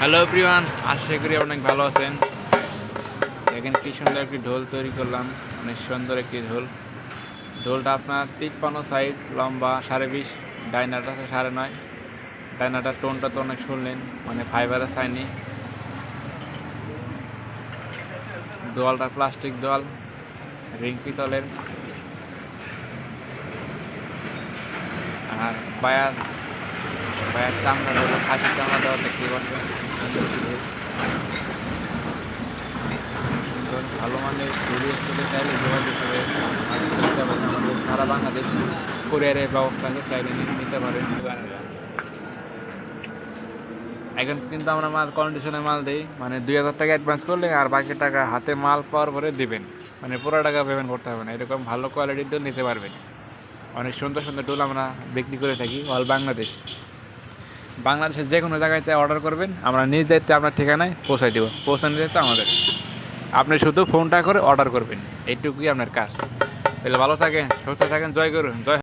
Hello everyone, আশা করি অনেক ভালো আছেন। দেখেন কি সুন্দর একটি ঢোল তৈরি করলাম, অনেক সুন্দর একটি ঢোল। ঢোলটা আপনার 53 সাইজ, লম্বা 20.5, ডাইনাটা 9.5। ডাইনাটার টোনটা তো অনেক শুনলেন, মানে ফাইবারের চাইনি। দোয়ালটা প্লাস্টিক দোয়াল, রিং পিতলের। আর পায়ার পায়ার চামড়া হলো খাসি চামড়া দেওয়া, দেখতে পাচ্ছেন। সুন্দর ভালো মানের ঘুরিয়ে চলে চাইলে যোগাযোগ করে নিতে পারেন। আমাদের সারা বাংলাদেশ কোরিয়ারের ব্যবস্থা আছে, চাইলে নিতে পারেন। এখন কিন্তু আমরা মাল কন্ডিশনে মাল দিই, মানে 2,000 টাকা অ্যাডভান্স করলে আর বাকি টাকা হাতে মাল পাওয়ার পরে দিবেন, মানে পুরো টাকা পেমেন্ট করতে হবে না। এরকম ভালো কোয়ালিটির ডোল নিতে পারবেন। অনেক সুন্দর সুন্দর ডোল আমরা বিক্রি করে থাকি অল বাংলাদেশের যে কোনো জায়গাতে অর্ডার করবেন, আমরা নিজ দায়িত্বে আপনার ঠিকানায় পৌঁছাই দেবো। পৌঁছানোর দায়িত্ব আমাদের। আপনি শুধু ফোনটা করে অর্ডার করবেন, এইটুকুই আপনার কাজ। তাহলে ভালো থাকেন, সুস্থ থাকেন। জয় করুন, জয়।